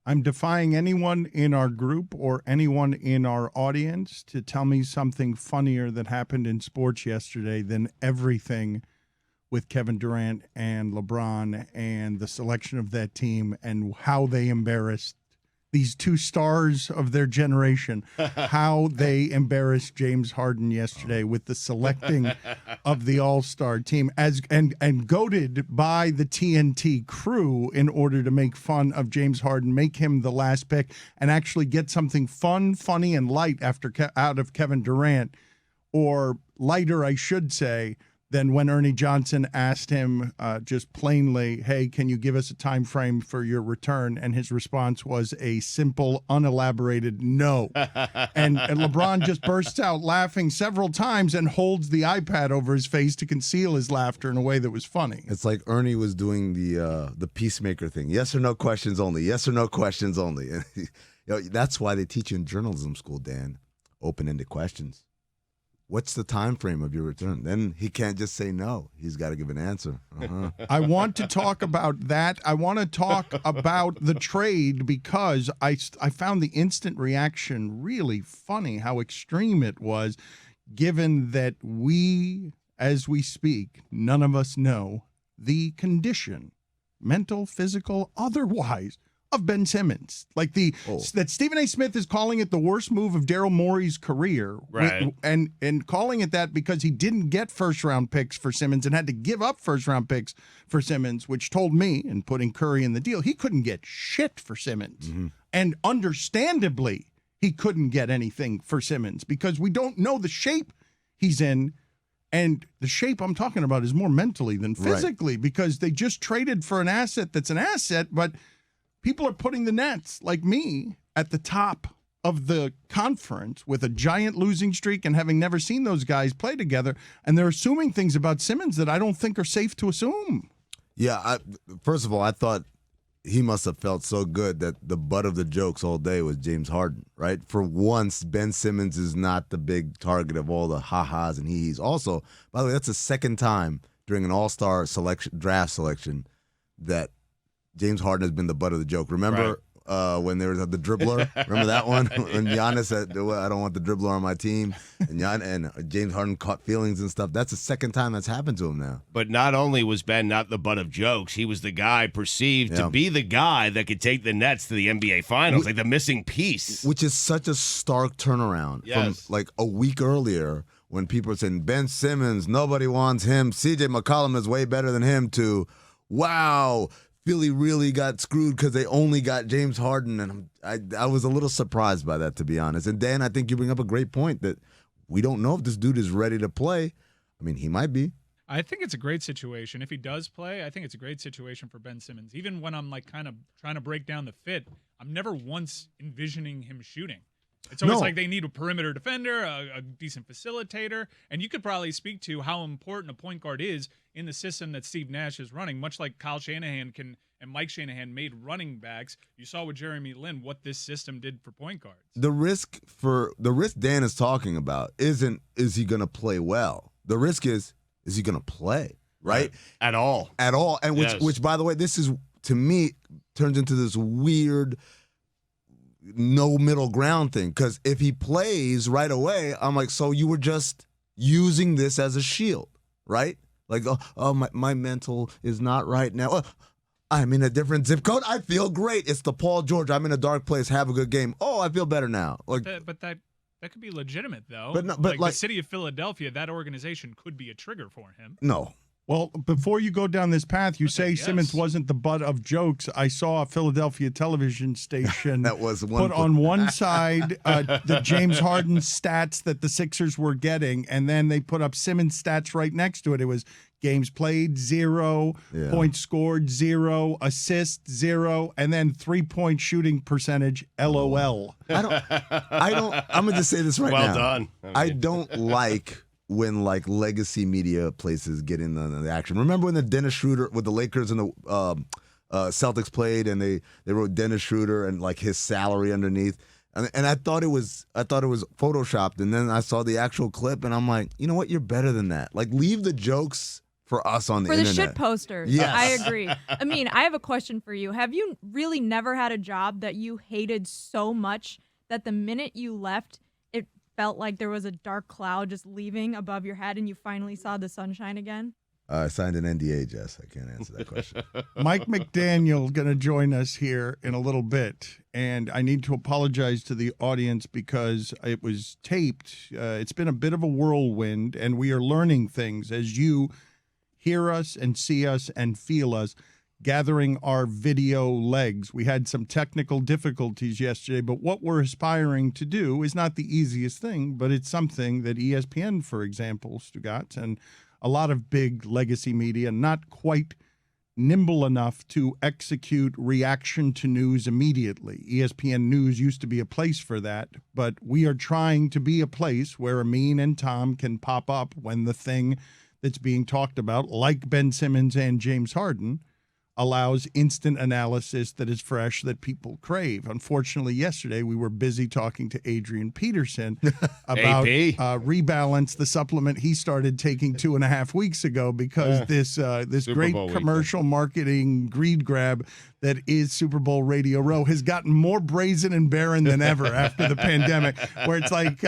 I'm defying anyone in our group or anyone in our audience to tell me something funnier that happened in sports yesterday than everything with Kevin Durant and LeBron and the selection of that team and how they embarrassed these two stars of their generation, how they embarrassed James Harden yesterday with the selecting of the All-Star team and goaded by the TNT crew in order to make fun of James Harden, make him the last pick, and actually get something fun, funny, and light out of Kevin Durant, or lighter, I should say, than when Ernie Johnson asked him just plainly, hey, can you give us a time frame for your return? And his response was a simple, unelaborated no. and LeBron just bursts out laughing several times and holds the iPad over his face to conceal his laughter in a way that was funny. It's like Ernie was doing the peacemaker thing. Yes or no questions only. Yes or no questions only. That's why they teach you in journalism school, Dan, open-ended questions. What's the time frame of your return? Then he can't just say no. He's got to give an answer. I want to talk about that. I want to talk about the trade because I found the instant reaction really funny, how extreme it was, given that we, as we speak, none of us know the condition, mental, physical, otherwise, of Ben Simmons. Like that Stephen A. Smith is calling it the worst move of Daryl Morey's career. Right. And calling it that because he didn't get first-round picks for Simmons and had to give up first-round picks for Simmons, which told me, in putting Curry in the deal, he couldn't get shit for Simmons. Mm-hmm. And understandably, he couldn't get anything for Simmons because we don't know the shape he's in. And the shape I'm talking about is more mentally than physically because they just traded for an asset that's an asset, but people are putting the Nets, like me, at the top of the conference with a giant losing streak and having never seen those guys play together. And they're assuming things about Simmons that I don't think are safe to assume. Yeah, first of all, I thought he must have felt so good that the butt of the jokes all day was James Harden, right? For once, Ben Simmons is not the big target of all the ha-has and he-he's. Also, by the way, that's the second time during an all-star draft selection that James Harden has been the butt of the joke. Remember when there was the dribbler? Remember that one? When Giannis said, I don't want the dribbler on my team. And James Harden caught feelings and stuff. That's the second time that's happened to him now. But not only was Ben not the butt of jokes, he was the guy perceived to be the guy that could take the Nets to the NBA Finals, like the missing piece. Which is such a stark turnaround from like a week earlier when people were saying, Ben Simmons, nobody wants him. CJ McCollum is way better than him, to, wow, Philly really got screwed because they only got James Harden, and I was a little surprised by that, to be honest. And Dan, I think you bring up a great point that we don't know if this dude is ready to play. I mean, he might be. I think it's a great situation. If he does play, I think it's a great situation for Ben Simmons. Even when I'm like kind of trying to break down the fit, I'm never once envisioning him shooting. It's always like they need a perimeter defender, a decent facilitator, and you could probably speak to how important a point guard is in the system that Steve Nash is running, much like Kyle Shanahan and Mike Shanahan made running backs. You saw with Jeremy Lin what this system did for point guards. The risk Dan is talking about isn't is he going to play well? The risk is he going to play, right? At all. And which by the way, this is, to me, turns into this weird no middle ground thing, because if he plays right away, I'm like, so you were just using this as a shield, right? Like, my mental is not right now. I'm in a different zip code. I feel great. It's the Paul George. I'm in a dark place. Have a good game. Oh, I feel better now. Like, but that could be legitimate though. But like the city of Philadelphia, that organization could be a trigger for him. No. Well, before you go down this path, you say Simmons wasn't the butt of jokes. I saw a Philadelphia television station that was put on one side the James Harden stats that the Sixers were getting, and then they put up Simmons stats right next to it. It was games played, 0, points scored, 0, assists, 0, and then 3-point shooting percentage, LOL. I'm going to just say this right now. Well done. I don't like when like legacy media places get in the action. Remember when the Dennis Schroeder with the Lakers and the Celtics played, and they wrote Dennis Schroeder and like his salary underneath, and I thought it was photoshopped, and then I saw the actual clip, and I'm like, you know what, you're better than that. Like, leave the jokes for us on the For the internet. shit posters. Yes. I agree. I mean, I have a question for you. Have you really never had a job that you hated so much that the minute you left, it felt like there was a dark cloud just leaving above your head and you finally saw the sunshine again? I signed an NDA, Jess. I can't answer that question. Mike McDaniel going to join us here in a little bit, and I need to apologize to the audience because it was taped. It's been a bit of a whirlwind, and we are learning things as you hear us and see us and feel us gathering our video legs. We had some technical difficulties yesterday, but what we're aspiring to do is not the easiest thing, but it's something that ESPN, for example, Stugotz, and a lot of big legacy media not quite nimble enough to execute reaction to news immediately. ESPN News used to be a place for that, but we are trying to be a place where Amin and Tom can pop up when the thing that's being talked about, like Ben Simmons and James Harden, allows instant analysis that is fresh, that people crave. Unfortunately, yesterday we were busy talking to Adrian Peterson about Rebalance, the supplement he started taking 2.5 weeks ago, because this great commercial marketing greed grab that is Super Bowl Radio Row has gotten more brazen and barren than ever after the pandemic, where it's like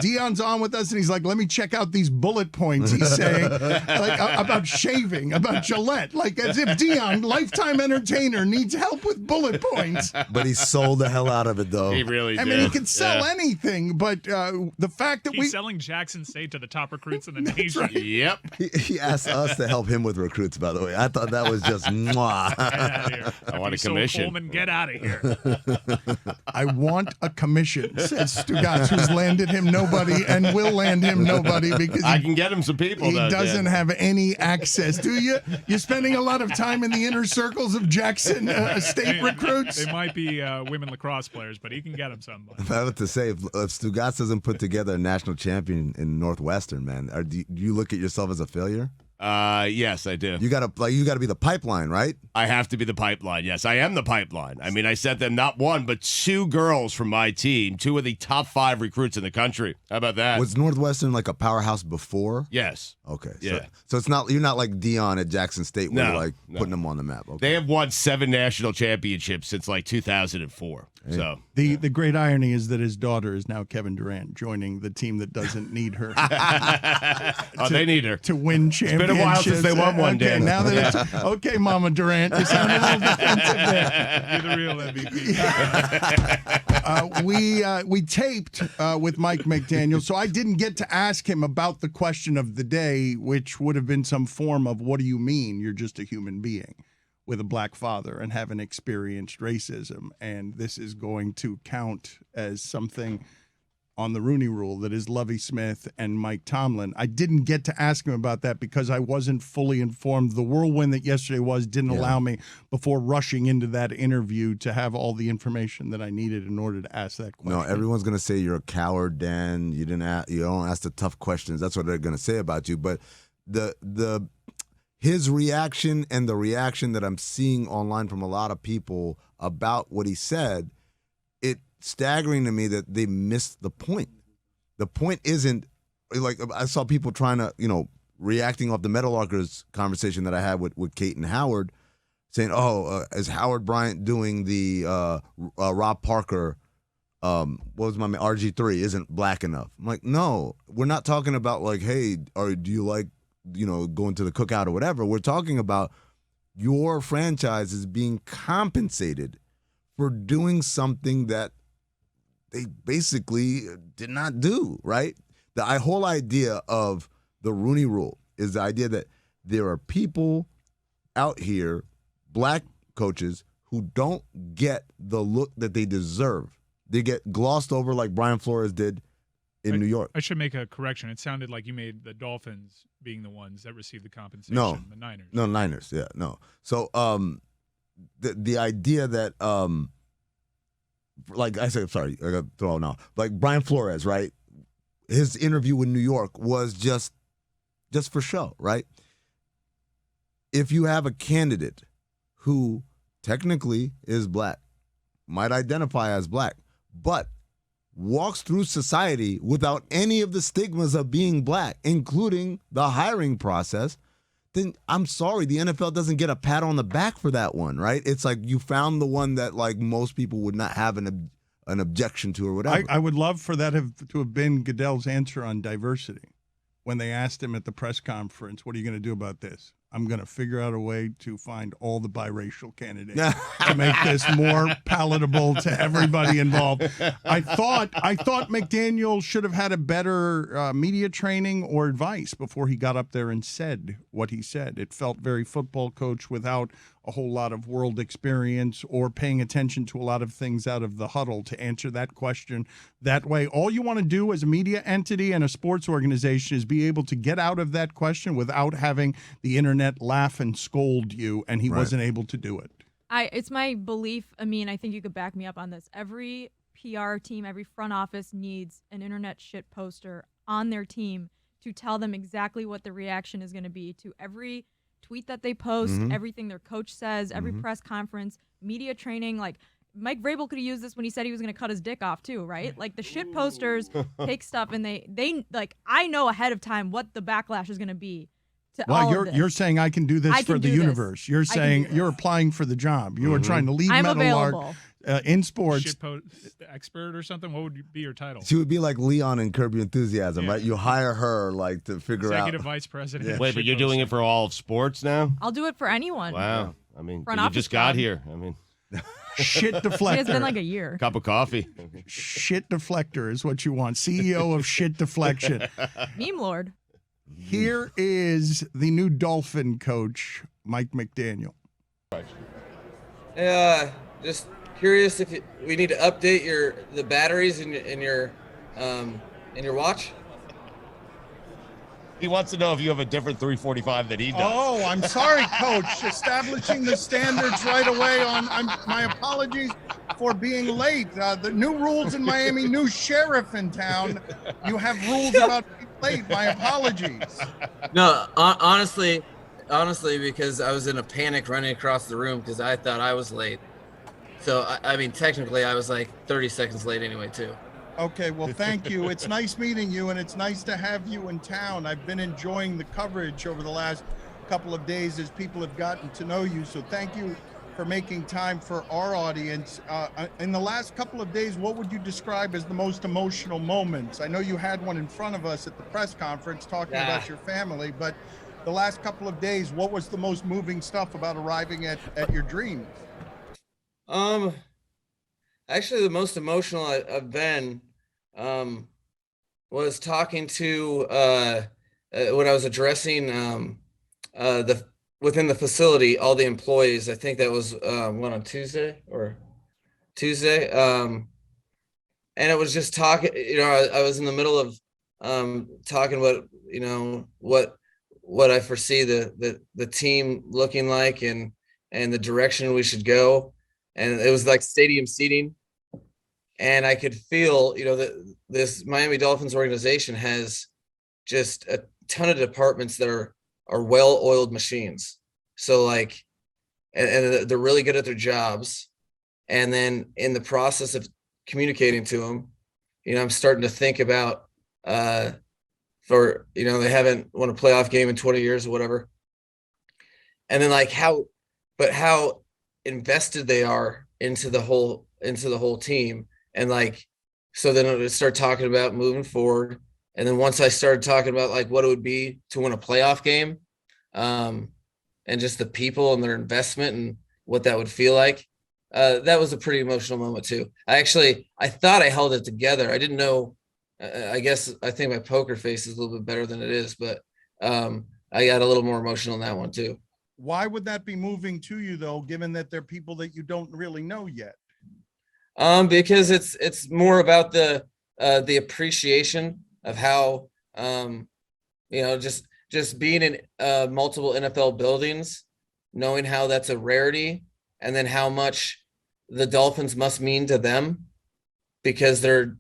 Dion's on with us and he's like, let me check out these bullet points he's saying like about shaving, about Gillette, like as if Dion, lifetime entertainer, needs help with bullet points. But he sold the hell out of it, though. He really did. I mean, he could sell anything, but the fact that He's selling Jackson State to the top recruits in the nation. right. Yep. He asked us to help him with recruits, by the way. I thought that was just mwah. Get out of here. I want a If you sold commission. Coleman, get out of here. I want a commission, says Stugotz, who's landed him nobody and will land him nobody because I can get him some people. he doesn't have any access. Do you? You're spending a lot of time in the inner circles of Jackson State recruits. They might be women lacrosse players, but he can get them somebody. I have to say, if Stugotz doesn't put together a national champion in Northwestern, man, do you look at yourself as a failure? Yes, I do. You gotta be the pipeline, right? I have to be the pipeline. Yes, I am the pipeline. I mean, I sent them not one, but 2 girls from my team, 2 of the top 5 recruits in the country. How about that? Was Northwestern like a powerhouse before? Yes. Okay. Yeah. So it's not, you're not like Dion at Jackson State where No, you're like no. putting them on the map. Okay. They have won 7 national championships since like 2004. So The great irony is that his daughter is now Kevin Durant, joining the team that doesn't need her they need her. to win championships. been a while since they won one, okay, Dan. Now that it's, okay, Mama Durant, you sound a little defensive there. You're the real MVP. We taped with Mike McDaniel, so I didn't get to ask him about the question of the day, which would have been some form of, what do you mean you're just a human being with a black father and haven't experienced racism? And this is going to count as something on the Rooney Rule that is Lovie Smith and Mike Tomlin. I didn't get to ask him about that because I wasn't fully informed. The whirlwind that yesterday didn't allow me, before rushing into that interview, to have all the information that I needed in order to ask that question. No, everyone's gonna say you're a coward, Dan. You don't ask the tough questions. That's what they're gonna say about you. But his reaction and the reaction that I'm seeing online from a lot of people about what he said, it's staggering to me that they missed the point. The point isn't, like, I saw people trying to, reacting off the Meadowlarkers conversation that I had with Kate and Howard, saying, is Howard Bryant doing the Rob Parker, what was my name, RG3, isn't black enough? I'm like, no, we're not talking about like, hey, do you like, going to the cookout or whatever. We're talking about your franchise is being compensated for doing something that they basically did not do, right? The whole idea of the Rooney Rule is the idea that there are people out here, black coaches, who don't get the look that they deserve. They get glossed over like Brian Flores did in New York. I should make a correction. It sounded like you made the Dolphins being the ones that received the compensation. No. The Niners. No, Niners, yeah, no. So the idea that like I said, sorry, I got to throw it now. Like Brian Flores, right? His interview with New York was just for show, right? If you have a candidate who technically is black, might identify as black, but walks through society without any of the stigmas of being black, including the hiring process, then I'm sorry, the NFL doesn't get a pat on the back for that one, right? It's like you found the one that like most people would not have an objection to or whatever. I would love for that to have been Goodell's answer on diversity when they asked him at the press conference, what are you going to do about this? I'm going to figure out a way to find all the biracial candidates to make this more palatable to everybody involved. I thought McDaniel should have had a better media training or advice before he got up there and said what he said. It felt very football coach without a whole lot of world experience or paying attention to a lot of things out of the huddle to answer that question that way. All you want to do as a media entity and a sports organization is be able to get out of that question without having the internet laugh and scold you, and he wasn't able to do it. It's my belief, I mean, I think you could back me up on this. Every PR team, every front office needs an internet shit poster on their team to tell them exactly what the reaction is going to be to every tweet that they post, everything their coach says, every press conference, media training. Like, Mike Vrabel could have used this when he said he was going to cut his dick off too, right? Like, the shit posters take stuff, and they like, I know ahead of time what the backlash is going to be to all of this. You're saying I can do this for the universe. You're saying you're applying for the job. You are trying to leave metal art in sports. Shitpost expert or something? What would be your title? She would be like Leon in Curb Your Enthusiasm, right? You hire her like to figure Executive out. vice president. Wait, but you're doing it for all of sports now? I'll do it for anyone. Wow. I mean, Front you office just got job. here. I mean, Shit deflector. It's been like a year. cup of coffee. Shit deflector is what you want. CEO of shit deflection. Meme lord. Here is the new Dolphin coach, Mike McDaniel. Just curious if we need to update the batteries in your watch. He wants to know if you have a different 345 than he does. Oh, I'm sorry, Coach. Establishing the standards right away. My apologies for being late. The new rules in Miami, new sheriff in town. You have rules about being late. My apologies. No, honestly, because I was in a panic running across the room because I thought I was late. So, I mean, technically, I was like 30 seconds late anyway, too. Okay, well, thank you. It's nice meeting you, and it's nice to have you in town. I've been enjoying the coverage over the last couple of days as people have gotten to know you. So thank you for making time for our audience. In the last couple of days, what would you describe as the most emotional moments? I know you had one in front of us at the press conference talking about your family, but the last couple of days, what was the most moving stuff about arriving at your dreams? Actually, the most emotional I've been was talking to when I was addressing within the facility all the employees. I think that was on Tuesday. And it was just talking. I was in the middle of talking about what I foresee the team looking like and the direction we should go. And it was like stadium seating. And I could feel, that this Miami Dolphins organization has just a ton of departments that are well-oiled machines. So like, and they're really good at their jobs. And then in the process of communicating to them, I'm starting to think about, they haven't won a playoff game in 20 years or whatever. And then like how invested they are into the whole team. And like, so then I would start talking about moving forward. And then once I started talking about like what it would be to win a playoff game, and just the people and their investment and what that would feel like, that was a pretty emotional moment too. I thought I held it together. I didn't know, I think my poker face is a little bit better than it is, but I got a little more emotional in that one too. Why would that be moving to you though, given that they're people that you don't really know yet? Because it's more about the appreciation of how, just being in multiple NFL buildings, knowing how that's a rarity, and then how much the Dolphins must mean to them because they're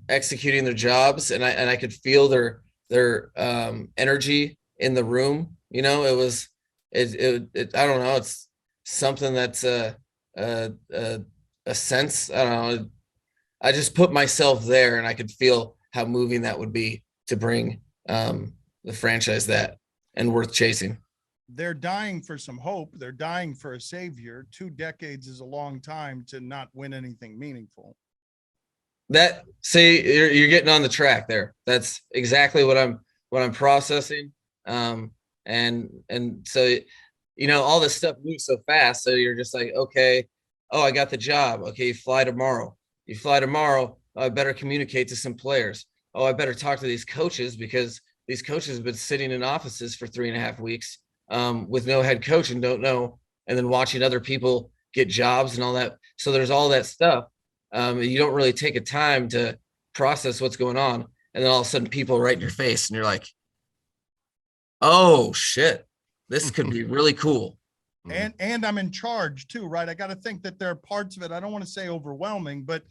executing their jobs, and I could feel their energy in the room. I don't know. It's something that's a sense. I don't know. I just put myself there, and I could feel how moving that would be to bring the franchise that. and worth chasing. They're dying for some hope. They're dying for a savior. 2 decades is a long time to not win anything meaningful. That see, you're getting on the track there. That's exactly what I'm processing. And so, you know, all this stuff moves so fast. So you're just like, okay, oh, I got the job. Okay, you fly tomorrow. I better communicate to some players. Oh, I better talk to these coaches because these coaches have been sitting in offices for 3.5 weeks with no head coach and don't know, and then watching other people get jobs and all that. So there's all that stuff. You don't really take a time to process what's going on. And then all of a sudden people are right in your face and you're like, oh shit, this could be really cool. And I'm in charge too, right? I got to think that there are parts of it, I don't want to say overwhelming, but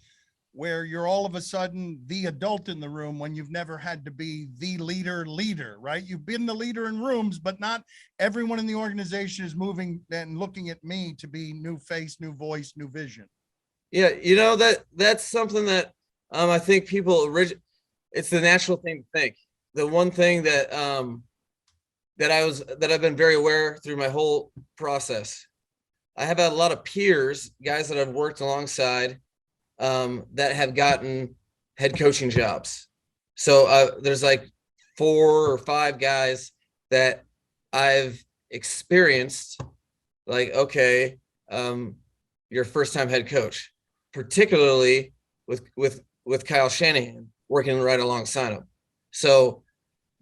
where you're all of a sudden the adult in the room when you've never had to be the leader, right? You've been the leader in rooms, but not everyone in the organization is moving and looking at me to be new face, new voice, new vision. Yeah, you know, that's something that I think people it's the natural thing to think. The one thing that that I've been very aware through my whole process. I have had a lot of peers, guys that I've worked alongside, that have gotten head coaching jobs. So there's like 4 or 5 guys that I've experienced, like, okay, you're first time head coach, particularly with Kyle Shanahan working right alongside him. So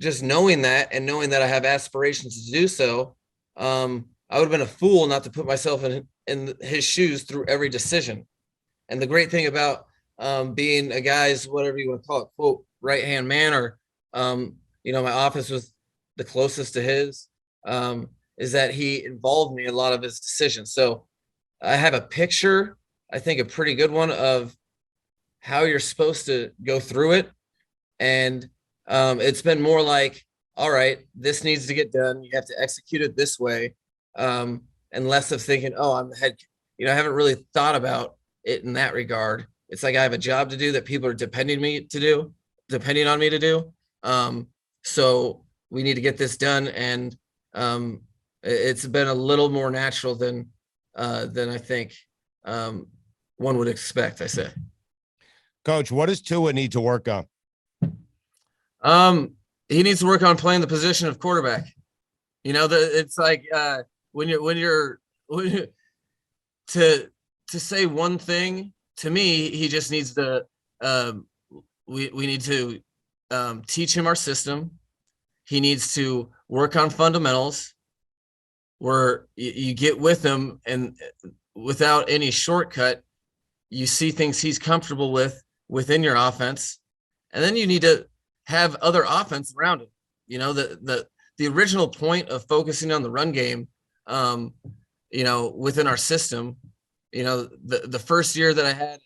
just knowing that and knowing that I have aspirations to do so, I would have been a fool not to put myself in his shoes through every decision. And the great thing about being a guy's, whatever you want to call it, quote, right-hand man, or, you know, my office was the closest to his, is that he involved me in a lot of his decisions. So I have a picture, I think a pretty good one, of how you're supposed to go through it. And it's been more like, all right, this needs to get done. You have to execute it this way. And less of thinking, oh, I'm the head, you know, I haven't really thought about it in that regard. It's like I have a job to do that people are depending on me to do. So we need to get this done. And it's been a little more natural than I think one would expect, I say. Coach, what does Tua need to work on? He needs to work on playing the position of quarterback. You know, it's like when you're to say one thing, to me, he just needs to we need to teach him our system. He needs to work on fundamentals where you get with him, and without any shortcut, you see things he's comfortable with within your offense. And then you need to have other offense around it. You know, the original point of focusing on the run game, you know, within our system, you know, the first year that I had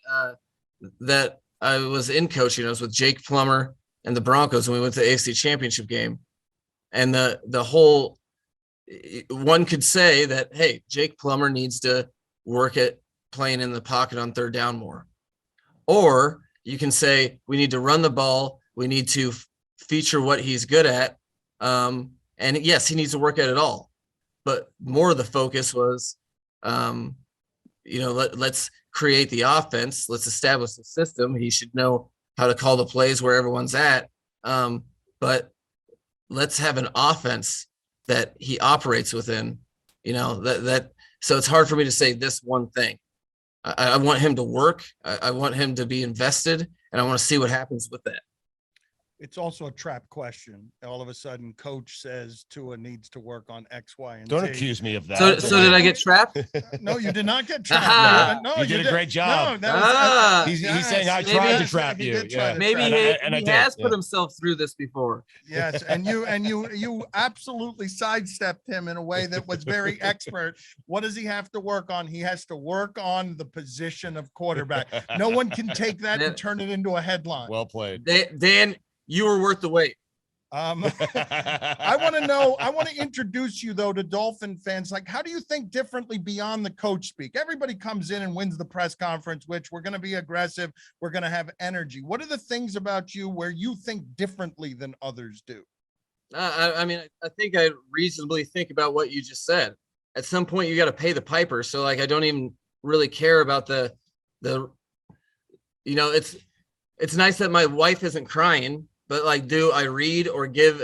that I was in coaching, I was with Jake Plummer and the Broncos, and we went to the AFC Championship game. And the whole, one could say that, hey, Jake Plummer needs to work at playing in the pocket on third down more. Or you can say we need to run the ball. We need to feature what he's good at. And yes, he needs to work at it all. But more of the focus was, you know, let's create the offense. Let's establish the system. He should know how to call the plays where everyone's at. But let's have an offense that he operates within, you know, that so it's hard for me to say this one thing. I want him to work. I want him to be invested, and I want to see what happens with that. It's also a trap question. All of a sudden, coach says Tua needs to work on X, Y, and Don't Z. accuse me of that. So did I get trapped? No, you did not get trapped. Aha. No, You did a great job. No, that was, He's saying I Maybe tried he- to trap he you. did try Yeah. to Maybe trap he, I he did, has put yeah. himself through this before. Yes, and you absolutely sidestepped him in a way that was very expert. What does he have to work on? He has to work on the position of quarterback. No one can take that and turn it into a headline. Well played. Dan, you were worth the wait. I want to introduce you though to Dolphin fans. Like, how do you think differently beyond the coach speak? Everybody comes in and wins the press conference, which we're going to be aggressive. We're going to have energy. What are the things about you where you think differently than others do? I mean, I think I reasonably think about what you just said. At some point, you got to pay the piper. So, like, I don't even really care about the, you know, it's nice that my wife isn't crying, but like, do I read or give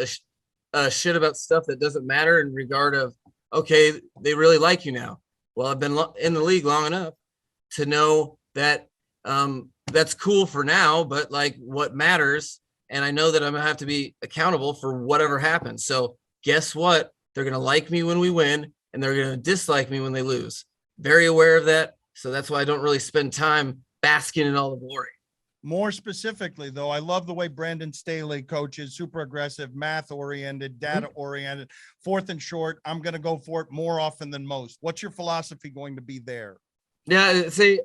a shit about stuff that doesn't matter in regard of, okay, they really like you now. Well, I've been in the league long enough to know that that's cool for now, but like what matters, and I know that I'm gonna have to be accountable for whatever happens. So guess what? They're gonna like me when we win, and they're gonna dislike me when they lose. Very aware of that. So that's why I don't really spend time basking in all the glory. More specifically, though, I love the way Brandon Staley coaches, super aggressive, math-oriented, data-oriented, fourth and short. I'm going to go for it more often than most. What's your philosophy going to be there? Yeah, see,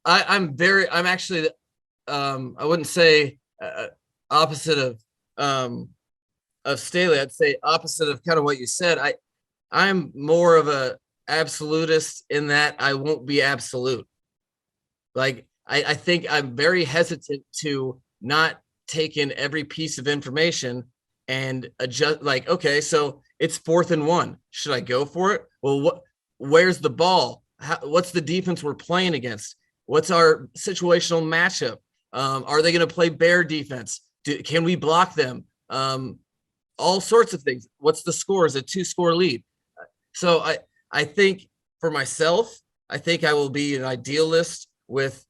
I'm actually, I wouldn't say opposite of Staley. I'd say opposite of kind of what you said. I'm more of a absolutist in that I won't be absolute. Like, I think I'm very hesitant to not take in every piece of information and adjust. Like, okay, so it's 4th and 1. Should I go for it? Well, where's the ball? What's the defense we're playing against? What's our situational matchup? Are they going to play bear defense? Can we block them? All sorts of things. What's the score? Is a 2-score lead? So I think for myself, I think I will be an idealist with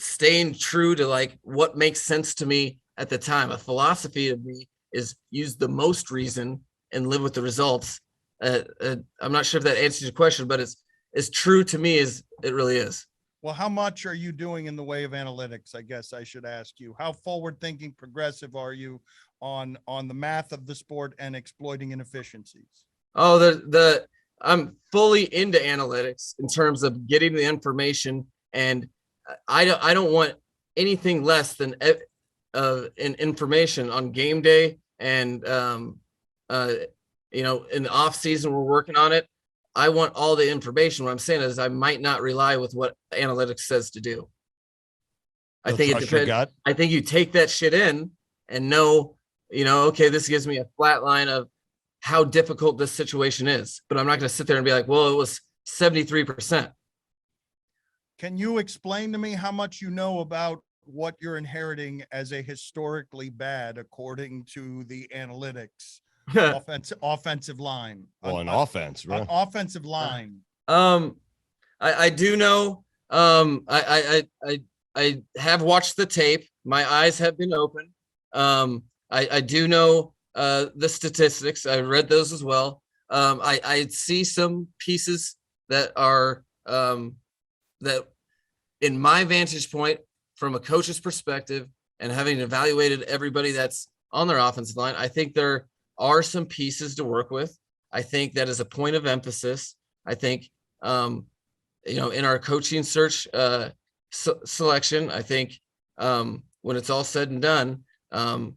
staying true to like what makes sense to me at the time. A philosophy of me is use the most reason and live with the results. I'm not sure if that answers your question, but it's as true to me as it really is. Well, how much are you doing in the way of analytics? I guess I should ask you. How forward-thinking, progressive are you on the math of the sport and exploiting inefficiencies? Oh, I'm fully into analytics in terms of getting the information, and I don't want anything less than information on game day, and you know, in the off season we're working on it. I want all the information. What I'm saying is I might not rely with what analytics says to do. I think it depends. I think you take that shit in and know, you know, okay, this gives me a flat line of how difficult this situation is, but I'm not going to sit there and be like, well, it was 73%. Can you explain to me how much you know about what you're inheriting as a historically bad, according to the analytics, offensive line? Well, an offense, right? Offensive line. I do know. I have watched the tape. My eyes have been open. I do know the statistics. I read those as well. I see some pieces that are that, in my vantage point, from a coach's perspective, and having evaluated everybody that's on their offensive line, I think there are some pieces to work with. I think that is a point of emphasis. I think, you know, in our coaching search selection, I think when it's all said and done, I'm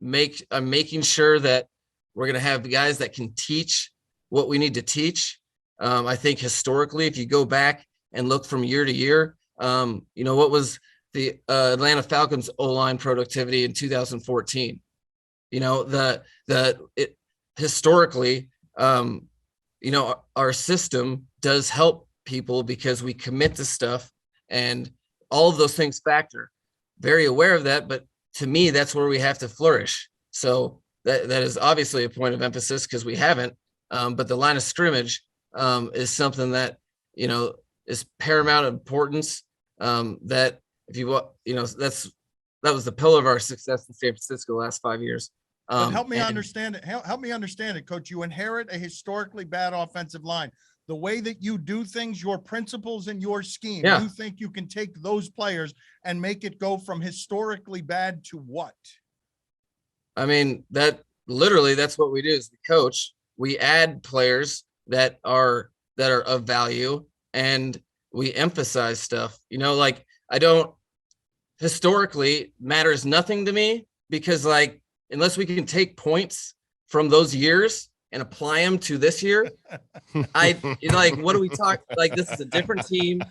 making sure that we're going to have guys that can teach what we need to teach. I think historically, if you go back and look from year to year, you know, what was the Atlanta Falcons O-line productivity in 2014? You know, historically, you know, our system does help people because we commit to stuff, and all of those things factor. Very aware of that, but to me, that's where we have to flourish. So that is obviously a point of emphasis because we haven't. But the line of scrimmage is something that, you know, is paramount importance. That if you know, that was the pillar of our success in San Francisco the last 5 years. But help me understand it. Help me understand it, Coach. You inherit a historically bad offensive line. The way that you do things, your principles and your scheme, yeah. You think you can take those players and make it go from historically bad to what? I mean, that's what we do as the coach. We add players that are of value, and we emphasize stuff. You know, like historically matters nothing to me, because like, unless we can take points from those years and apply them to this year, what do we talk? Like, this is a different team,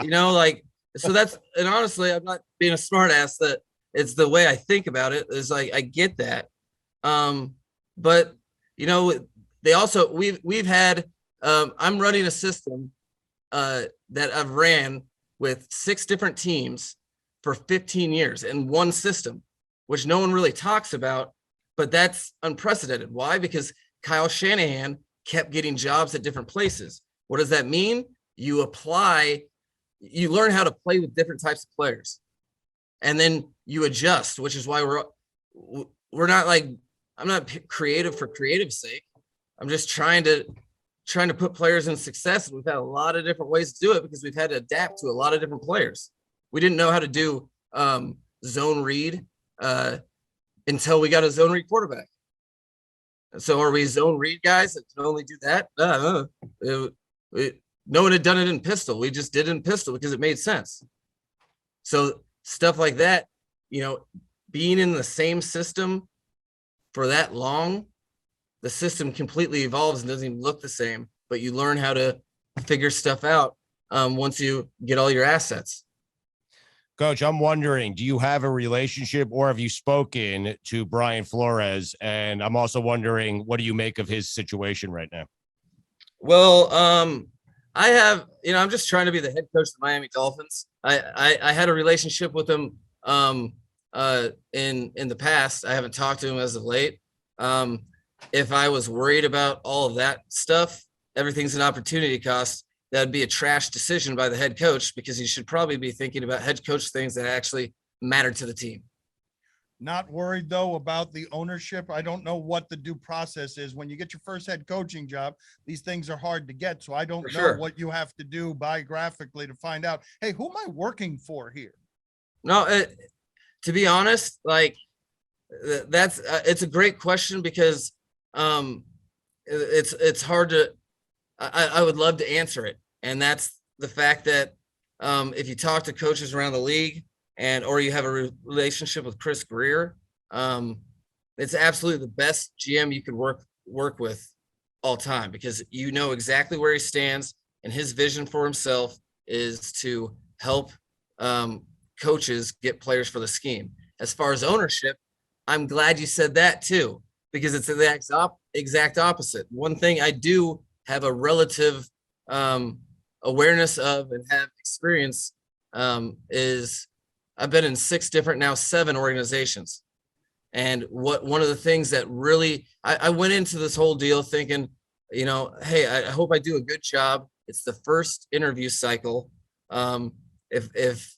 you know, like, so and honestly, I'm not being a smart ass, that it's the way I think about it is like, I get that, But they also we've had I'm running a system that I've ran with 6 different teams for 15 years in one system, which no one really talks about, but that's unprecedented. Why? Because Kyle Shanahan kept getting jobs at different places. What does that mean? You learn how to play with different types of players, and then you adjust, which is why we're not like, I'm not creative for creative's sake. I'm just trying to put players in success. And we've had a lot of different ways to do it because we've had to adapt to a lot of different players. We didn't know how to do zone read until we got a zone read quarterback. So are we zone read guys that can only do that? No one had done it in pistol. We just did it in pistol because it made sense. So stuff like that, being in the same system for that long, the system completely evolves and doesn't even look the same, but you learn how to figure stuff out once you get all your assets. Coach, I'm wondering, do you have a relationship or have you spoken to Brian Flores? And I'm also wondering, what do you make of his situation right now? Well, I have, I'm just trying to be the head coach of the Miami Dolphins. I had a relationship with him in the past. I haven't talked to him as of late. If I was worried about all of that stuff, everything's an opportunity cost. That'd be a trash decision by the head coach, because he should probably be thinking about head coach things that actually matter to the team. Not worried, though, about the ownership. I don't know what the due process is. When you get your first head coaching job, these things are hard to get. So I don't know what you have to do biographically to find out, hey, who am I working for here? No, to be honest, like it's a great question, because it's hard to, I would love to answer it. And that's the fact that if you talk to coaches around the league, or you have a relationship with Chris Greer, it's absolutely the best GM you could work with all time, because you know exactly where he stands, and his vision for himself is to help coaches get players for the scheme. As far as ownership, I'm glad you said that too, because it's the exact opposite. One thing I do have a relative awareness of and have experience is I've been in 6 different, now 7 organizations. And one of the things that really, I went into this whole deal thinking, hey, I hope I do a good job. It's the first interview cycle. If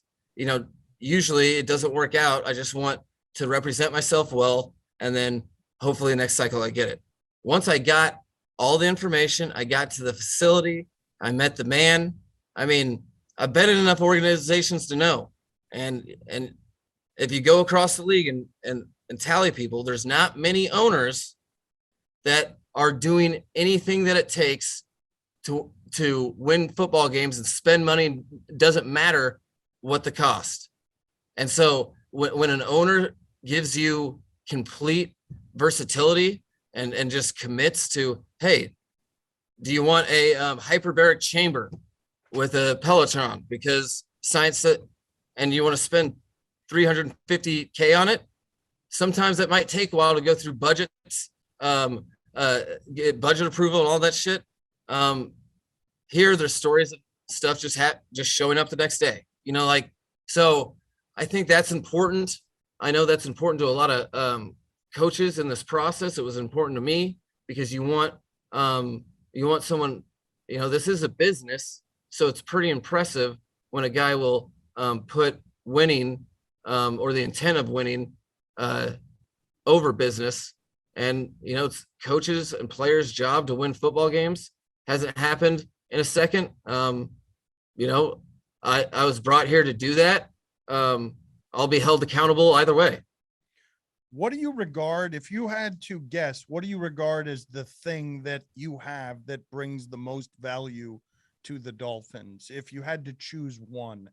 usually it doesn't work out, I just want to represent myself well, and then hopefully next cycle I get it. Once I got all the information, I got to the facility, I met the man. I mean, I've been in enough organizations to know. And if you go across the league and tally people, there's not many owners that are doing anything that it takes to win football games and spend money. Doesn't matter what the cost. And so when an owner gives you complete versatility and just commits to, hey, do you want a hyperbaric chamber with a Peloton because science said, and you want to spend $350K on it? Sometimes that might take a while to go through budgets, get budget approval and all that shit. Here, there's stories of stuff just showing up the next day. So I think that's important. I know that's important to a lot of coaches in this process. It was important to me, because you want someone, this is a business, so it's pretty impressive when a guy will put winning or the intent of winning over business. And it's coaches and players' job to win football games. Hasn't happened in a second. I was brought here to do that. I'll be held accountable either way. What do you regard, if you had to guess, what do you regard as the thing that you have that brings the most value to the Dolphins if you had to choose one?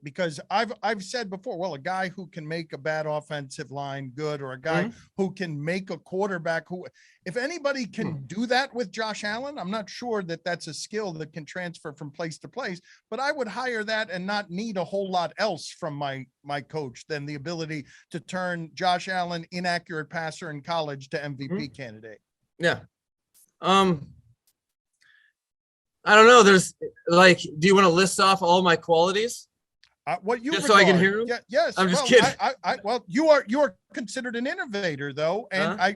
Because I've said before, well, a guy who can make a bad offensive line good, or a guy who can make a quarterback who, if anybody can do that with Josh Allen, I'm not sure that that's a skill that can transfer from place to place, but I would hire that and not need a whole lot else from my coach than the ability to turn Josh Allen, inaccurate passer in college, to MVP candidate. Yeah. I don't know. There's like, do you want to list off all my qualities? What you Just regard, so I can hear 'em? Yeah, yes. I'm just well, kidding. Well, you are considered an innovator, though, and I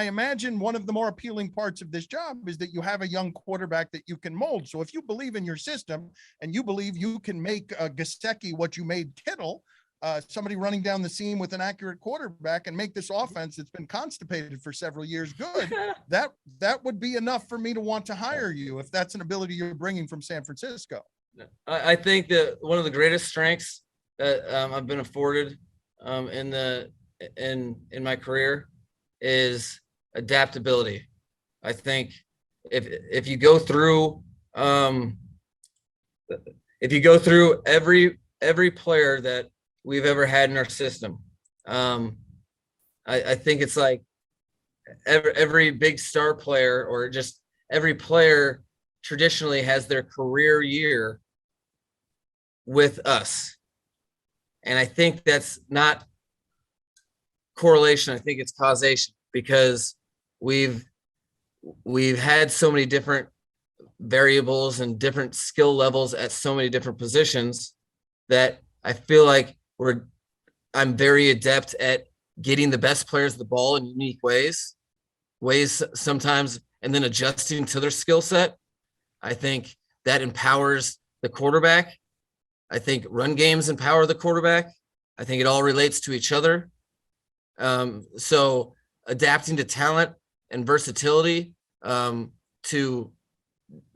imagine one of the more appealing parts of this job is that you have a young quarterback that you can mold. So if you believe in your system and you believe you can make Gesicki what you made Kittle, somebody running down the seam with an accurate quarterback, and make this offense that's been constipated for several years good, that would be enough for me to want to hire you, if that's an ability you're bringing from San Francisco. I think that one of the greatest strengths that I've been afforded in my career is adaptability. I think if you go through every player that we've ever had in our system, I think it's like every big star player, or just every player traditionally has their career year with us. And I think that's not correlation. I think it's causation, because we've had so many different variables and different skill levels at so many different positions that I feel like I'm very adept at getting the best players the ball in unique ways sometimes, and then adjusting to their skill set. I think that empowers the quarterback. I think run games empower the quarterback. I think it all relates to each other. So adapting to talent and versatility to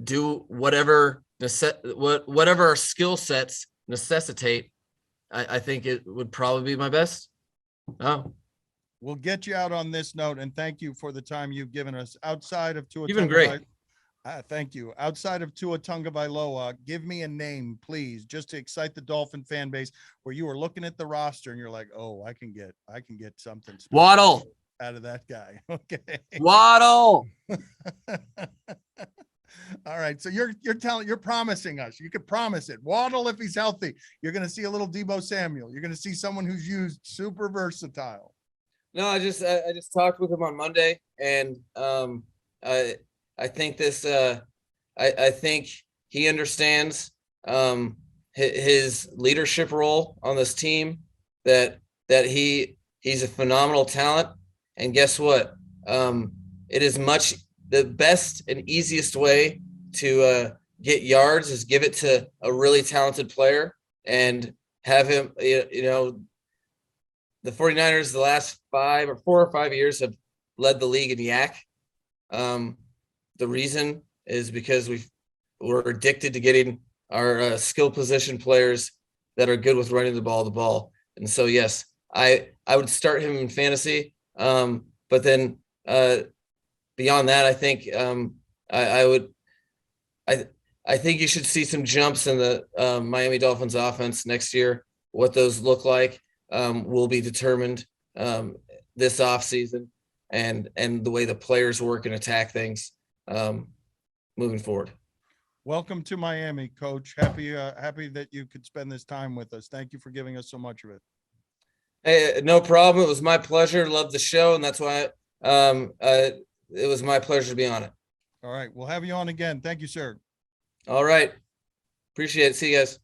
do whatever our skill sets necessitate, I think it would probably be my best. We'll get you out on this note, and thank you for the time you've given us. Outside of Tua, You've been great. Thank you. Outside of Tua Tagovailoa, give me a name, please, just to excite the Dolphin fan base, where you were looking at the roster and you're like, oh, I can get something special Waddle out of that guy. Okay. Waddle. All right. So you're promising us. You could promise it. Waddle, if he's healthy, you're going to see a little Deebo Samuel. You're going to see someone who's used, super versatile. No, I just talked with him on Monday, and I think this. I think he understands his leadership role on this team. That he's a phenomenal talent, and guess what? It is much the best and easiest way to get yards is give it to a really talented player and have him. The 49ers the last 4 or 5 years have led the league in yak. The reason is because we're addicted to getting our skill position players that are good with running the ball. And so, yes, I would start him in fantasy. But then beyond that, I think I think you should see some jumps in the Miami Dolphins offense next year. What those look like will be determined this offseason, and the way the players work and attack things moving forward. Welcome to Miami, Coach. Happy that you could spend this time with us. Thank you for giving us so much of it. Hey, no problem. It was my pleasure. Love the show, and that's why it was my pleasure to be on it. All right, we'll have you on again. Thank you, sir. All right, appreciate it. See you guys.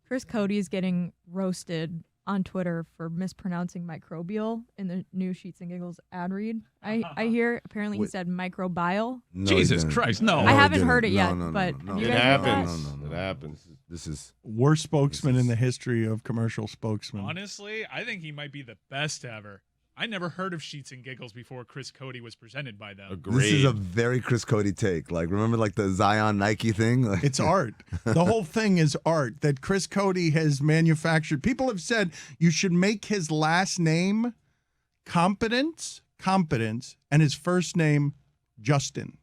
Chris Cody's getting roasted on Twitter for mispronouncing microbial in the new Sheets and Giggles ad read. I hear apparently he said microbial. No, Jesus Christ, no. I haven't heard it No, yet, but no. have you It guys heard that? happens. No. It happens. This is Worst spokesman in the history of commercial spokesmen. Honestly, I think he might be the best ever. I never heard of Sheets and Giggles before Chris Cody was presented by them. Agreed. This is a very Chris Cody take. Like, remember like the Zion Nike thing? Like, It's art. The whole thing is art that Chris Cody has manufactured. People have said you should make his last name Competence, and his first name Justin.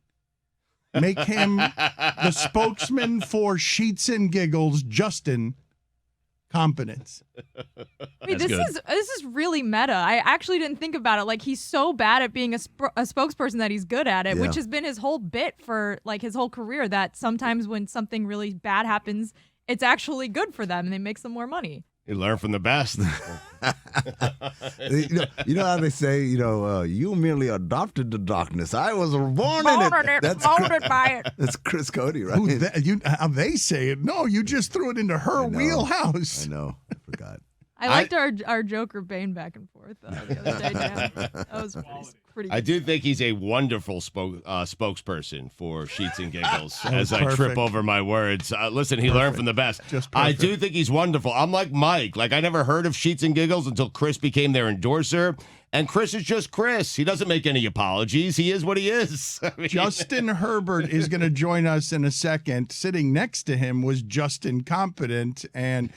Make him the spokesman for Sheets and Giggles, Justin Competence. Wait, this is really meta. I actually didn't think about it. Like, he's so bad at being a spokesperson that he's good at it, Yeah. which has been his whole bit for like his whole career. That sometimes when something really bad happens, it's actually good for them and it makes them more money. You learn from the best. You know how they say, you merely adopted the darkness. I was born in it. Molded by it. That's Chris Cody, right? How they say it. No, you just threw it into her I know. wheelhouse. I know. I forgot. I liked our Joker Bane back and forth the other day. Dan. That was pretty good. I do think he's a wonderful spokesperson for Sheets and Giggles. As I perfect. trip over my words, listen, he learned from the best. Just I perfect. do think he's wonderful. I'm like Mike. Like, I never heard of Sheets and Giggles until Chris became their endorser. And Chris is just Chris. He doesn't make any apologies. He is what he is. I mean, Justin Herbert is going to join us in a second. Sitting next to him was Justin Competent, and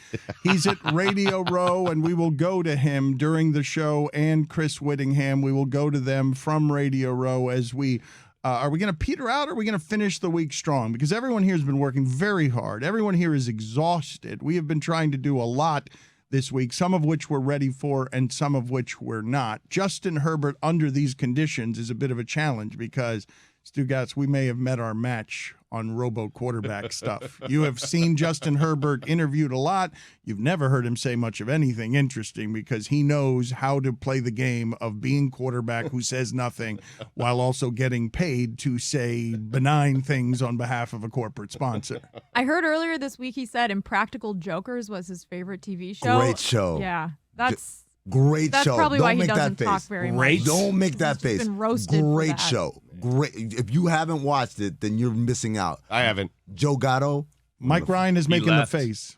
he's at Radio Row, and we will go to him during the show, and Chris Whittingham. We will go to them from Radio Row as we are we going to peter out, or are we going to finish the week strong? Because everyone here has been working very hard. Everyone here is exhausted. We have been trying to do a lot this week, some of which we're ready for and some of which we're not. Justin Herbert under these conditions is a bit of a challenge because, Stugotz, we may have met our match on robo-quarterback stuff. You have seen Justin Herbert interviewed a lot. You've never heard him say much of anything interesting because he knows how to play the game of being quarterback who says nothing while also getting paid to say benign things on behalf of a corporate sponsor. I heard earlier this week he said Impractical Jokers was his favorite TV show. Great show. Yeah, that's Great that's show. probably Don't why he make doesn't that talk face. very Great. much. Don't make that He's face. been roasted for Great that. show. Great. If you haven't watched it, then you're missing out. I haven't. Joe Gatto. Mike Ryan is making the left. face.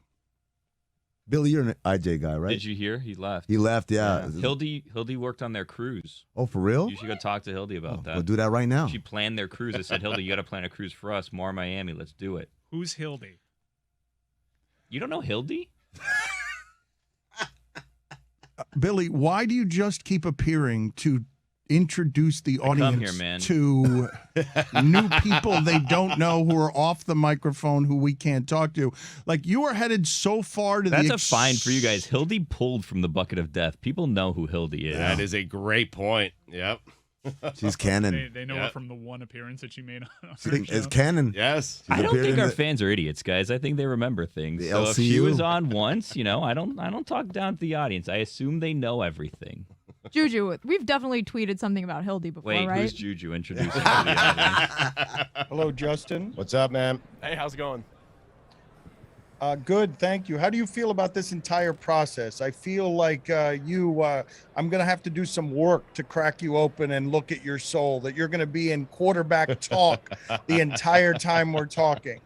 Billy, you're an IJ guy, right? Did you hear? He left. He left, yeah. Hildy worked on their cruise. Oh, for real? You should go talk to Hildy about that. We'll do that right now. She planned their cruise. I said, Hildy, you got to plan a cruise for us. More Miami. Let's do it. Who's Hildy? You don't know Hildy? Billy, why do you just keep appearing to introduce the come audience here, man. to new people they don't know who are off the microphone who we can't talk to? Like, you are headed so far to That's the a fine for you guys. Hildy pulled from the bucket of death. People know who Hildy is. That is a great point. Yep. She's canon. They know Yeah. her from the one appearance that she made on our It's show. canon. Yes. I don't appeared think in our the- fans are idiots, guys. I think they remember things. The So if she LCU. was on once, I don't talk down to the audience. I assume they know everything. Juju, we've definitely tweeted something about Hildy before, Wait, right? who's Juju introducing to the audience? Hello, Justin. What's up, man? Hey, how's it going? Good, thank you. How do you feel about this entire process? I feel like I'm going to have to do some work to crack you open and look at your soul, that you're going to be in quarterback talk the entire time we're talking.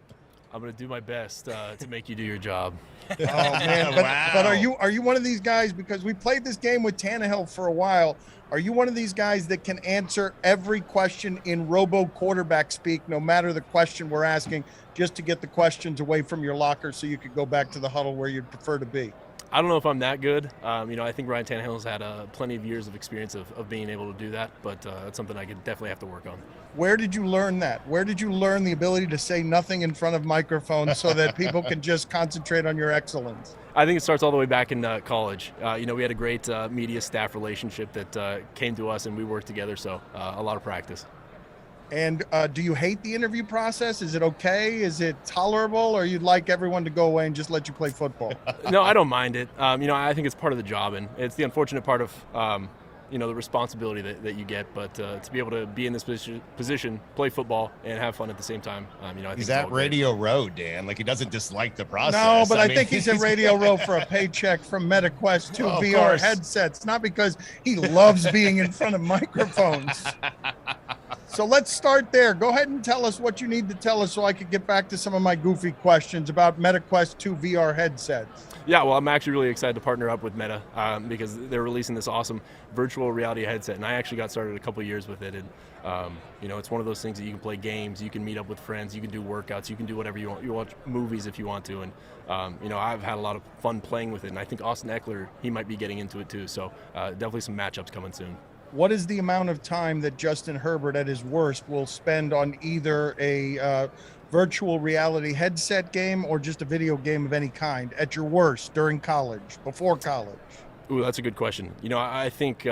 I'm gonna do my best to make you do your job. Oh man! But are you one of these guys? Because we played this game with Tannehill for a while. Are you one of these guys that can answer every question in robo quarterback speak, no matter the question we're asking, just to get the questions away from your locker so you could go back to the huddle where you'd prefer to be? I don't know if I'm that good. I think Ryan Tannehill's had plenty of years of experience of being able to do that, but that's something I could definitely have to work on. Where did you learn that? Where did you learn the ability to say nothing in front of microphones so that people can just concentrate on your excellence? I think it starts all the way back in college. We had a great media staff relationship that came to us and we worked together, so a lot of practice. And do you hate the interview process? Is it okay? Is it tolerable? Or you'd like everyone to go away and just let you play football? No, I don't mind it. I think it's part of the job, and it's the unfortunate part of the responsibility that you get. But to be able to be in this position, play football, and have fun at the same time, I think He's it's at all great. Radio Row, Dan. Like, he doesn't dislike the process. No, but I mean, think he's at Radio Row for a paycheck from MetaQuest 2 Of VR course. headsets, not because he loves being in front of microphones. So let's start there. Go ahead and tell us what you need to tell us so I could get back to some of my goofy questions about MetaQuest 2 VR headsets. Yeah, well, I'm actually really excited to partner up with Meta because they're releasing this awesome virtual reality headset, and I actually got started a couple of years with it. And it's one of those things that you can play games, you can meet up with friends, you can do workouts, you can do whatever you want. You watch movies if you want to, and I've had a lot of fun playing with it. And I think Austin Eckler, he might be getting into it too. So definitely some matchups coming soon. What is the amount of time that Justin Herbert at his worst will spend on either a virtual reality headset game or just a video game of any kind at your worst during college, before college? Ooh, that's a good question. You know, I think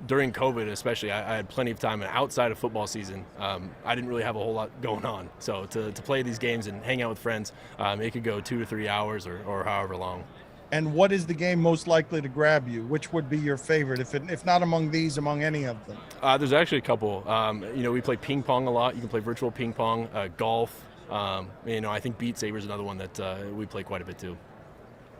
during COVID especially, I had plenty of time, and outside of football season, I didn't really have a whole lot going on. So to play these games and hang out with friends, it could go 2 to 3 hours or however long. And what is the game most likely to grab you? Which would be your favorite, if not among these, among any of them? There's actually a couple. You know, we play ping pong a lot. You can play virtual ping pong, golf. You know, I think Beat Saber is another one that we play quite a bit too.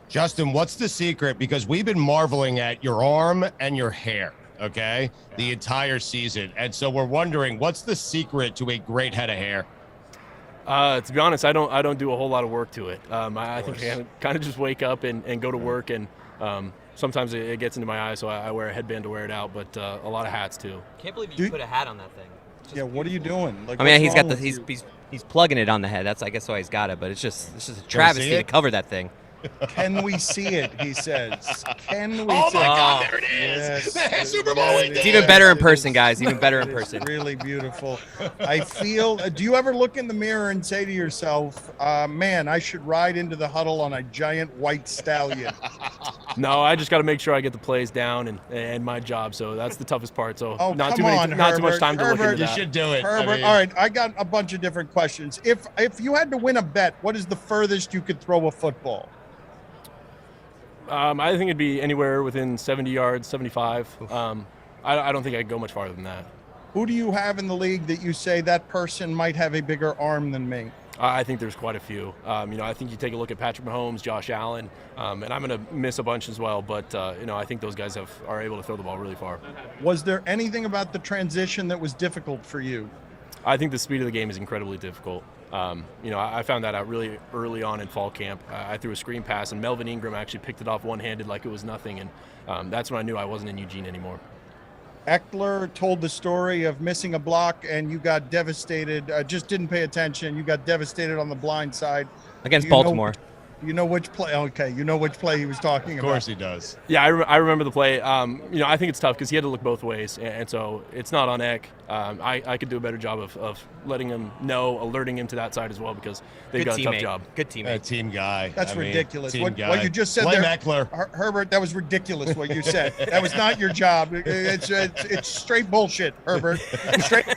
Justin, what's the secret? Because we've been marveling at your arm and your hair, okay, the entire season. And so we're wondering, what's the secret to a great head of hair? To be honest, I don't do a whole lot of work to it. I think I kind of just wake up and go to work, and sometimes it gets into my eyes, so I wear a headband to wear it out, but a lot of hats too. Can't believe you put a hat on that thing. Yeah, what are you doing? Like, I mean, what's wrong with you? he's plugging it on the head. That's, I guess, why he's got it. But it's just a travesty to cover that thing. Can we see it? He says. Can we? Oh see my it? God, there it is! Yes. Super Bowl weekend. It's even better in person, guys. Even better in It's person. really beautiful. I feel. Do you ever look in the mirror and say to yourself, "Man, I should ride into the huddle on a giant white stallion"? No, I just got to make sure I get the plays down and my job. So that's the toughest part. So Oh, not come too many, on, not too much Herbert. time to look Herbert, into You that. should do it. Herbert. I mean, All right, I got a bunch of different questions. If you had to win a bet, what is the furthest you could throw a football? I think it'd be anywhere within 70 yards, 75. I don't think I could go much farther than that. Who do you have in the league that you say that person might have a bigger arm than me? I think there's quite a few. You know, I think you take a look at Patrick Mahomes, Josh Allen, and I'm going to miss a bunch as well. But you know, I think those guys are able to throw the ball really far. Was there anything about the transition that was difficult for you? I think the speed of the game is incredibly difficult. You know, I found that out really early on in fall camp. I threw a screen pass, and Melvin Ingram actually picked it off one-handed like it was nothing, and that's when I knew I wasn't in Eugene anymore. Eckler told the story of missing a block, and you got devastated. Just didn't pay attention. You got devastated on the blind side. Against Baltimore. You know which play? Okay, you know which play he was talking of about. course he does. Yeah, I remember the play. You know, I think it's tough because he had to look both ways, and so it's not on Eck. I could do a better job of letting him know, alerting him to that side as well, because they've got a tough job. Good teammate. Team guy. That's ridiculous. Team What guy. you just said Blame there, Eckler. Herbert, that was ridiculous what you said. That was not your job. It's straight bullshit, Herbert.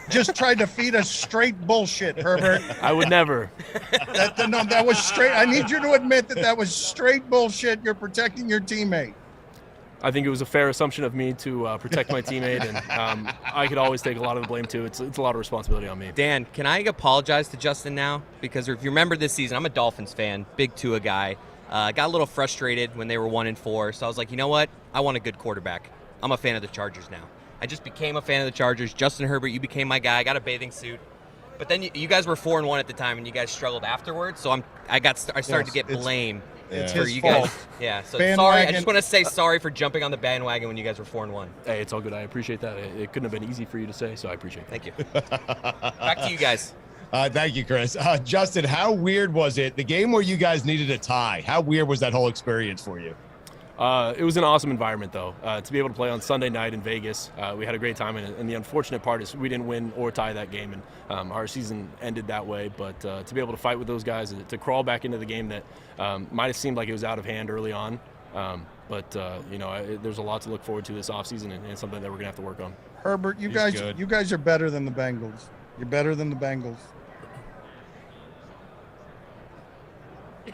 Just tried to feed us straight bullshit, Herbert. I would never. That was straight. I need you to admit that was straight bullshit. You're protecting your teammate. I think it was a fair assumption of me to protect my teammate, and I could always take a lot of the blame too. It's a lot of responsibility on me. Dan, can I apologize to Justin now? Because if you remember this season, I'm a Dolphins fan, big Tua guy. Got a little frustrated when they were 1-4, so I was like, you know what? I want a good quarterback. I'm a fan of the Chargers now. I just became a fan of the Chargers. Justin Herbert, you became my guy. I got a bathing suit. But then you guys were 4-1 at the time, and you guys struggled afterwards. So I started to get blame It's for his you fault. guys. Yeah. So Bandwagon. sorry. I just want to say sorry for jumping on the bandwagon when you guys were 4-1. Hey, it's all good. I appreciate that. It couldn't have been easy for you to say, so I appreciate that. Thank you. Back to you guys. Thank you, Chris. Justin, how weird was it? The game where you guys needed a tie. How weird was that whole experience for you? It was an awesome environment, though. To be able to play on Sunday night in Vegas, we had a great time. And the unfortunate part is we didn't win or tie that game, and our season ended that way. But to be able to fight with those guys, to crawl back into the game that might have seemed like it was out of hand early on. But you know, there's a lot to look forward to this offseason, and something that we're going to have to work on. Herbert, you He's guys good. you guys are better than the Bengals. You're better than the Bengals.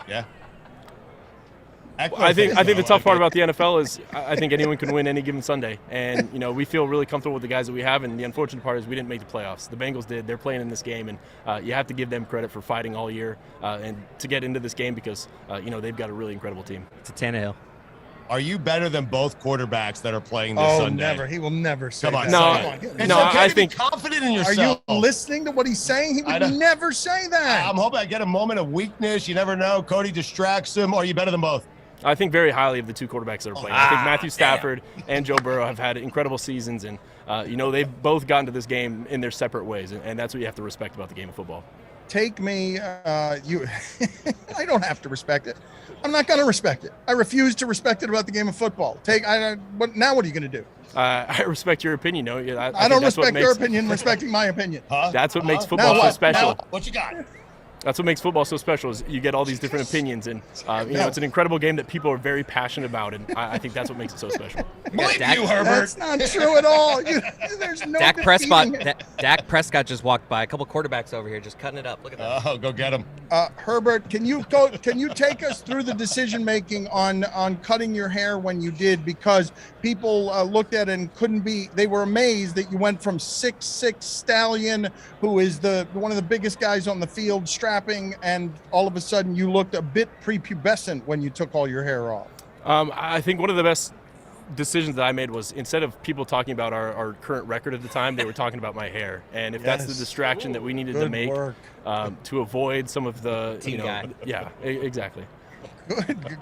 Yeah. I think the tough part about the NFL is I think anyone can win any given Sunday, and you know, we feel really comfortable with the guys that we have. And the unfortunate part is we didn't make the playoffs. The Bengals did. They're playing in this game, and you have to give them credit for fighting all year and to get into this game because you know, they've got a really incredible team. It's a Tannehill. Are you better than both quarterbacks that are playing this Oh, Sunday? never. He will never say Come on, that. No, It's no, okay I to be think- confident in Are yourself. you listening to what he's saying? He I would don't- never say that. I'm hoping I get a moment of weakness. You never know. Cody distracts him. Are you better than both? I think very highly of the two quarterbacks that are playing. I think Matthew Stafford and Joe Burrow have had incredible seasons, and you know, they've both gotten to this game in their separate ways, and that's what you have to respect about the game of football. Take me, you. I don't have to respect it. I'm not going to respect it. I refuse to respect it about the game of football. But now what are you going to do? I respect your opinion. No, I don't respect your opinion, respecting my opinion. That's what makes football so special. What you got? That's what makes football so special is you get all these different opinions, and it's an incredible game that people are very passionate about, and I think that's what makes it so special. Believe you, Herbert. That's not true at all. There's no Dak defeating Prescott. it. Dak Prescott just walked by. A couple quarterbacks over here just cutting it up. Look at that. Oh, go get him. Herbert, can you take us through the decision making on cutting your hair when you did? Because people looked at it and they were amazed that you went from 6'6" stallion, who is one of the biggest guys on the field, strapping, and all of a sudden you looked a bit prepubescent when you took all your hair off. I think one of the best decisions that I made was, instead of people talking about our current record at the time, they were talking about my hair. And if that's the distraction that we needed to make to avoid some of the exactly.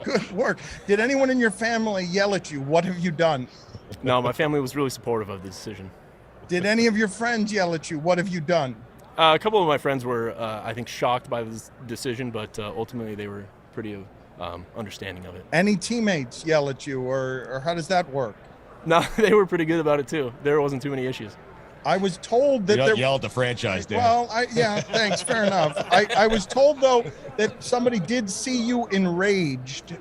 Good work. Did anyone in your family yell at you? What have you done? No, my family was really supportive of the decision. Did any of your friends yell at you? What have you done? A couple of my friends were, I think, shocked by this decision, but ultimately they were pretty understanding of it. Any teammates yell at you, or how does that work? No, they were pretty good about it too. There wasn't too many issues. I was told that you don't yell at the franchise, Dan. Well, thanks, fair enough. I was told though that somebody did see you enraged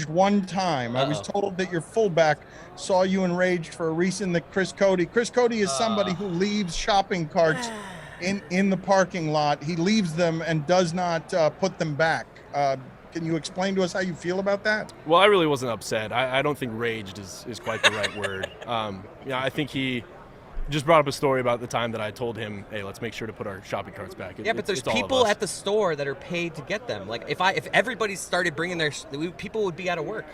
one time. I was told that your fullback saw you enraged for a reason that Chris Cody is somebody who leaves shopping carts in the parking lot. He leaves them and does not put them back. Can you explain to us how you feel about that? Well, I really wasn't upset. I don't think raged is quite the right word. I think he just brought up a story about the time that I told him, hey, let's make sure to put our shopping carts back. But there's people at the store that are paid to get them. Like, if everybody started bringing people would be out of work.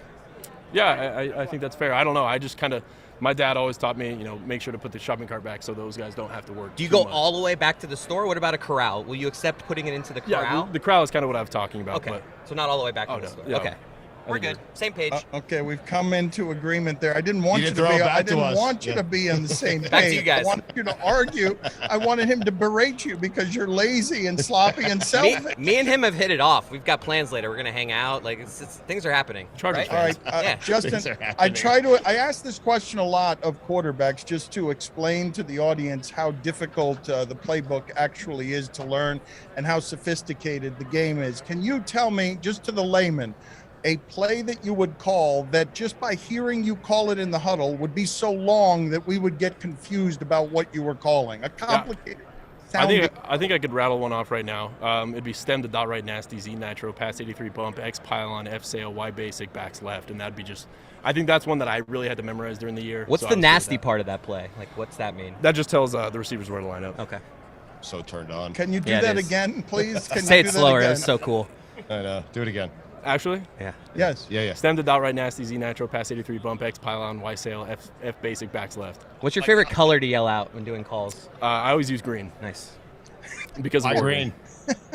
Yeah, I think that's fair. I don't know. I just kind of, my dad always taught me, make sure to put the shopping cart back so those guys don't have to work. Do you go all the way back to the store? What about a corral? Will you accept putting it into the corral? Yeah, the corral is kind of what I was talking about. Okay, so not all the way back to the store. Yeah. Okay. We're good. Same page. Okay, we've come into agreement there. I didn't want you to be on the same page. Back to you guys. I wanted you to argue. I wanted him to berate you because you're lazy and sloppy and selfish. Me and him have hit it off. We've got plans later. We're gonna hang out. Like things are happening. Chargers right? fans. All right, Justin. I ask this question a lot of quarterbacks just to explain to the audience how difficult the playbook actually is to learn and how sophisticated the game is. Can you tell me, just to the layman, a play that you would call that just by hearing you call it in the huddle would be so long that we would get confused about what you were calling? A complicated sounding. I think I could rattle one off right now. It'd be stem to dot right nasty, Z nitro, pass 83 bump, X pylon, F sail, Y basic, backs left, and that'd be just. I think that's one that I really had to memorize during the year. What's the nasty part of that play? Like, what's that mean? That just tells the receivers where to line up. Okay. So turned on. Can you do that again, please? Can Say you it do slower. That That's so cool. I know. Do it again. Actually? Yeah. Yes. Yeah. Stem to dot right nasty, Z nitro, pass 83 bump, X pylon, Y sail, F basic, backs left. What's your favorite color to yell out when doing calls? I always use green. Nice. Because Why of green?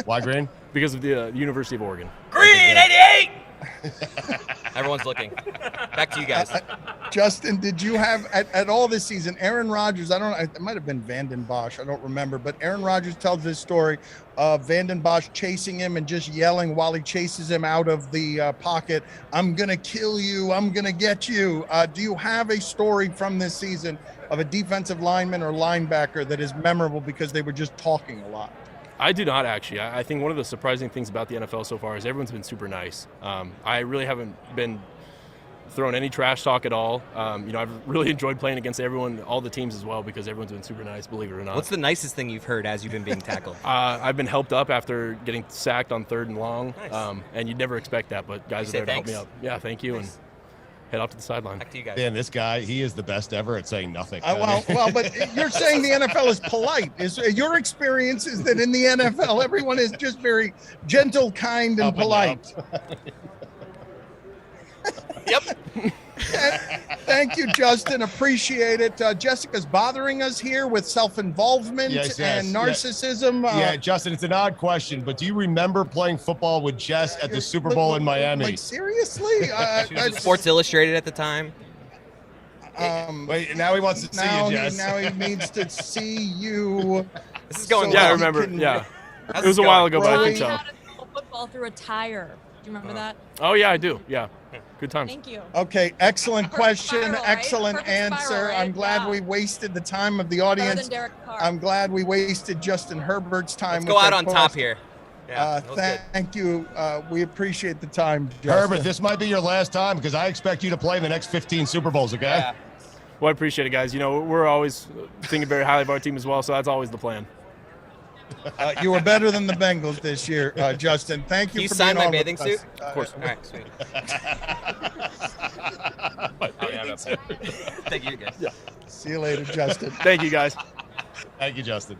Why green? Because of the University of Oregon. Green 88. Everyone's looking. Back to you guys. Justin, did you have at all this season, Aaron Rodgers, it might have been Vanden Bosch, I don't remember, but Aaron Rodgers tells this story of Vanden Bosch chasing him and just yelling while he chases him out of the pocket, I'm going to kill you, I'm going to get you. Do you have a story from this season of a defensive lineman or linebacker that is memorable because they were just talking a lot? I do not, actually. I think one of the surprising things about the NFL so far is everyone's been super nice. I really haven't been thrown any trash talk at all. I've really enjoyed playing against everyone, all the teams as well, because everyone's been super nice, believe it or not. What's the nicest thing you've heard as you've been being tackled? I've been helped up after getting sacked on 3rd and long, Nice. And you'd never expect that, but guys are there to help me up. Yeah, thank you, Nice. and head off to the sideline. Back to you guys. Dan, this guy, he is the best ever at saying nothing. But you're saying the NFL is polite. Your experience is that in the NFL, everyone is just very gentle, kind, and polite. Yep. Thank you, Justin. Appreciate it. Jessica's bothering us here with self-involvement and narcissism. Yeah, Justin, it's an odd question, but do you remember playing football with Jess at the Super Bowl in Miami? Like, seriously? She was at Sports Illustrated at the time. Wait, now he wants to see you, Jess. Now he needs to see you. This is going Yeah, I well. remember. can- Yeah. How's It was this a while going? ago, but I Taught think me so. how to throw a football through a tire. Do you remember that? Oh yeah, I do. Yeah, good times. Thank you. Okay, excellent question, spiral, right? excellent Perfect answer. spiral, right? I'm glad Yeah. we wasted the time of the Better audience. than Derek Carr. I'm glad we wasted Justin Herbert's time. Let's with go out that on top question. here. Yeah, that was good. Thank you. We appreciate the time, Justin. Herbert, this might be your last time because I expect you to play in the next 15 Super Bowls, okay? Yeah. Well, I appreciate it, guys. You know, we're always thinking very highly of our team as well, so that's always the plan. You were better than the Bengals this year, Justin. Thank you Can you for sign being my on with bathing us. suit? Of course. All right, sweet. Thank you, guys. See you later, Justin. Thank you, guys. Thank you, Justin.